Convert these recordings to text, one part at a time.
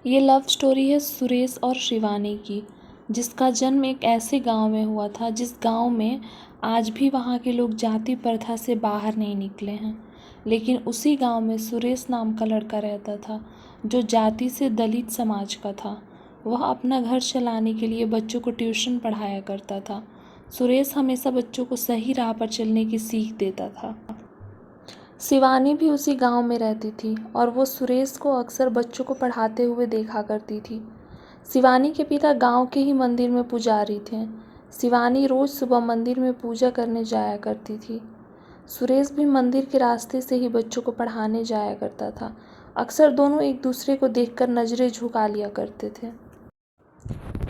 ये love story है सुरेश और शिवानी की, जिसका जन्म एक ऐसे गांव में हुआ था जिस गांव में आज भी वहां के लोग जाति प्रथा से बाहर नहीं निकले हैं। लेकिन उसी गांव में सुरेश नाम का लड़का रहता था जो जाति से दलित समाज का था। वह अपना घर चलाने के लिए बच्चों को ट्यूशन पढ़ाया करता था। सुरेश हमेशा बच्चों को सही राह पर चलने की सीख देता था। शिवानी भी उसी गांव में रहती थी और वो सुरेश को अक्सर बच्चों को पढ़ाते हुए देखा करती थी। शिवानी के पिता गांव के ही मंदिर में पुजारी थे। शिवानी रोज सुबह मंदिर में पूजा करने जाया करती थी। सुरेश भी मंदिर के रास्ते से ही बच्चों को पढ़ाने जाया करता था। अक्सर दोनों एक दूसरे को देखकर नजरें झुका लिया करते थे।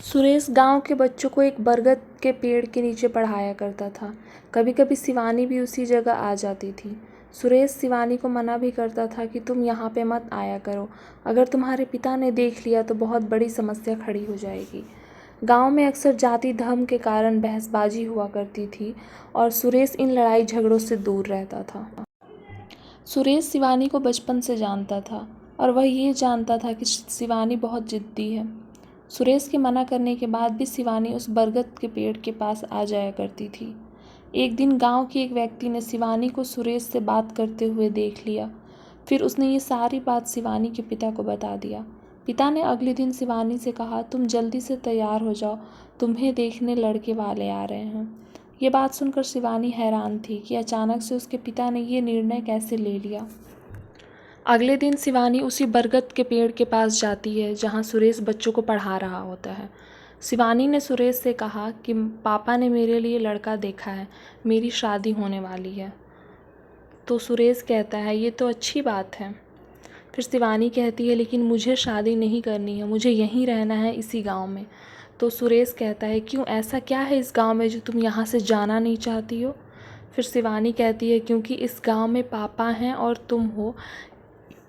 सुरेश गांव के बच्चों को एक बरगद के पेड़ के नीचे पढ़ाया करता था। कभी कभी शिवानी भी उसी जगह आ जाती थी। सुरेश शिवानी को मना भी करता था कि तुम यहाँ पे मत आया करो, अगर तुम्हारे पिता ने देख लिया तो बहुत बड़ी समस्या खड़ी हो जाएगी। गांव में अक्सर जाति धर्म के कारण बहसबाजी हुआ करती थी और सुरेश इन लड़ाई झगड़ों से दूर रहता था। सुरेश शिवानी को बचपन से जानता था और वह ये जानता था कि शिवानी बहुत जिद्दी है। सुरेश के मना करने के बाद भी शिवानी उस बरगद के पेड़ के पास आ जाया करती थी। एक दिन गांव के एक व्यक्ति ने शिवानी को सुरेश से बात करते हुए देख लिया। फिर उसने ये सारी बात शिवानी के पिता को बता दिया। पिता ने अगले दिन शिवानी से कहा, तुम जल्दी से तैयार हो जाओ, तुम्हें देखने लड़के वाले आ रहे हैं। ये बात सुनकर शिवानी हैरान थी कि अचानक से उसके पिता ने ये निर्णय कैसे ले लिया। अगले दिन शिवानी उसी बरगद के पेड़ के पास जाती है जहाँ सुरेश बच्चों को पढ़ा रहा होता है। शिवानी ने सुरेश से कहा कि पापा ने मेरे लिए लड़का देखा है, मेरी शादी होने वाली है। तो सुरेश कहता है, ये तो अच्छी बात है। फिर शिवानी कहती है, लेकिन मुझे शादी नहीं करनी है, मुझे यहीं रहना है इसी गांव में। तो सुरेश कहता है, क्यों, ऐसा क्या है इस गांव में जो तुम यहाँ से जाना नहीं चाहती हो? फिर शिवानी कहती है, क्योंकि इस गांव में पापा हैं और तुम हो।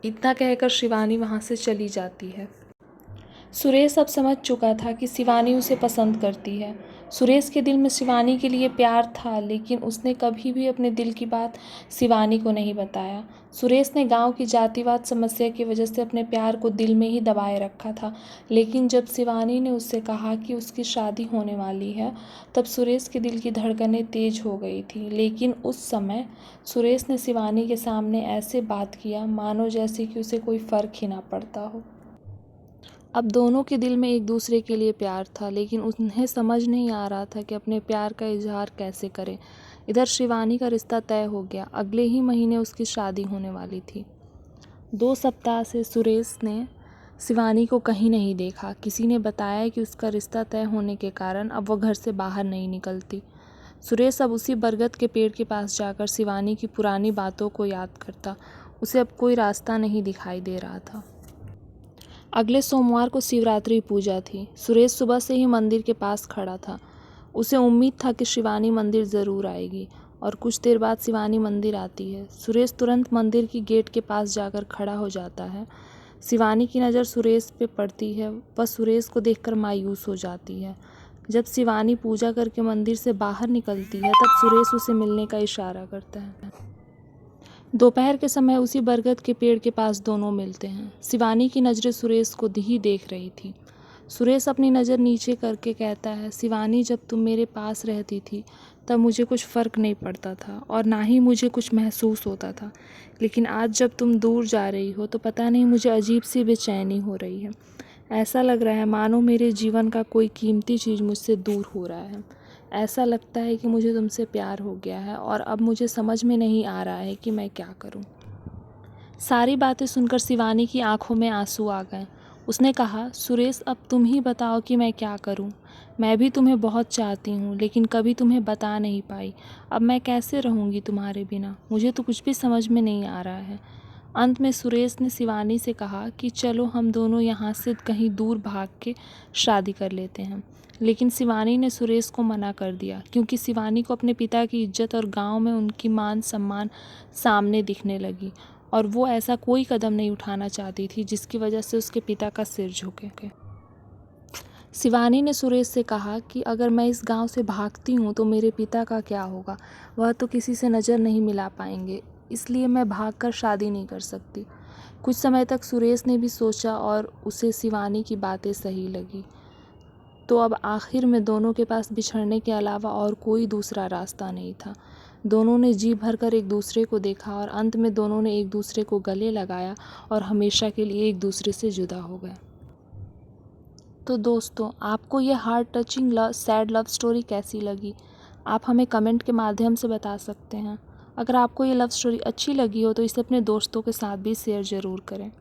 इतना कहकर शिवानी वहाँ से चली जाती है। सुरेश अब समझ चुका था कि शिवानी उसे पसंद करती है। सुरेश के दिल में शिवानी के लिए प्यार था, लेकिन उसने कभी भी अपने दिल की बात शिवानी को नहीं बताया। सुरेश ने गांव की जातिवाद समस्या की वजह से अपने प्यार को दिल में ही दबाए रखा था। लेकिन जब शिवानी ने उससे कहा कि उसकी शादी होने वाली है, तब सुरेश के दिल की धड़कनें तेज हो गई थी। लेकिन उस समय सुरेश ने शिवानी के सामने ऐसे बात किया मानो जैसे कि उसे कोई फ़र्क ही ना पड़ता हो। अब दोनों के दिल में एक दूसरे के लिए प्यार था, लेकिन उन्हें समझ नहीं आ रहा था कि अपने प्यार का इजहार कैसे करें। इधर शिवानी का रिश्ता तय हो गया। अगले ही महीने उसकी शादी होने वाली थी। 2 सप्ताह से सुरेश ने शिवानी को कहीं नहीं देखा। किसी ने बताया कि उसका रिश्ता तय होने के कारण अब वह घर से बाहर नहीं निकलती। सुरेश अब उसी बरगद के पेड़ के पास जाकर शिवानी की पुरानी बातों को याद करता। उसे अब कोई रास्ता नहीं दिखाई दे रहा था। अगले सोमवार को शिवरात्रि पूजा थी। सुरेश सुबह से ही मंदिर के पास खड़ा था। उसे उम्मीद था कि शिवानी मंदिर ज़रूर आएगी और कुछ देर बाद शिवानी मंदिर आती है। सुरेश तुरंत मंदिर की गेट के पास जाकर खड़ा हो जाता है। शिवानी की नज़र सुरेश पे पड़ती है। वह सुरेश को देखकर मायूस हो जाती है। जब शिवानी पूजा करके मंदिर से बाहर निकलती है, तब सुरेश उसे मिलने का इशारा करता है। दोपहर के समय उसी बरगद के पेड़ के पास दोनों मिलते हैं। शिवानी की नज़रें सुरेश को ही देख रही थी। सुरेश अपनी नज़र नीचे करके कहता है, शिवानी, जब तुम मेरे पास रहती थी तब मुझे कुछ फ़र्क नहीं पड़ता था और ना ही मुझे कुछ महसूस होता था, लेकिन आज जब तुम दूर जा रही हो तो पता नहीं मुझे अजीब सी बेचैनी हो रही है। ऐसा लग रहा है मानो मेरे जीवन का कोई कीमती चीज़ मुझसे दूर हो रहा है। ऐसा लगता है कि मुझे तुमसे प्यार हो गया है और अब मुझे समझ में नहीं आ रहा है कि मैं क्या करूं। सारी बातें सुनकर शिवानी की आंखों में आंसू आ गए। उसने कहा, सुरेश, अब तुम ही बताओ कि मैं क्या करूं। मैं भी तुम्हें बहुत चाहती हूं, लेकिन कभी तुम्हें बता नहीं पाई। अब मैं कैसे रहूंगी तुम्हारे बिना? मुझे तो कुछ भी समझ में नहीं आ रहा है। अंत में सुरेश ने शिवानी से कहा कि चलो हम दोनों यहाँ से कहीं दूर भाग के शादी कर लेते हैं। लेकिन शिवानी ने सुरेश को मना कर दिया, क्योंकि शिवानी को अपने पिता की इज्जत और गांव में उनकी मान सम्मान सामने दिखने लगी और वो ऐसा कोई कदम नहीं उठाना चाहती थी जिसकी वजह से उसके पिता का सिर झुके। शिवानी ने सुरेश से कहा कि अगर मैं इस गांव से भागती हूँ तो मेरे पिता का क्या होगा? वह तो किसी से नज़र नहीं मिला पाएंगे, इसलिए मैं भागकर शादी नहीं कर सकती। कुछ समय तक सुरेश ने भी सोचा और उसे शिवानी की बातें सही लगी। तो अब आखिर में दोनों के पास बिछड़ने के अलावा और कोई दूसरा रास्ता नहीं था। दोनों ने जी भरकर एक दूसरे को देखा और अंत में दोनों ने एक दूसरे को गले लगाया और हमेशा के लिए एक दूसरे से जुदा हो गए। तो दोस्तों, आपको ये heart touching sad love story कैसी लगी? आप हमें कमेंट के माध्यम से बता सकते हैं। अगर आपको ये लव स्टोरी अच्छी लगी हो तो इसे अपने दोस्तों के साथ भी शेयर ज़रूर करें।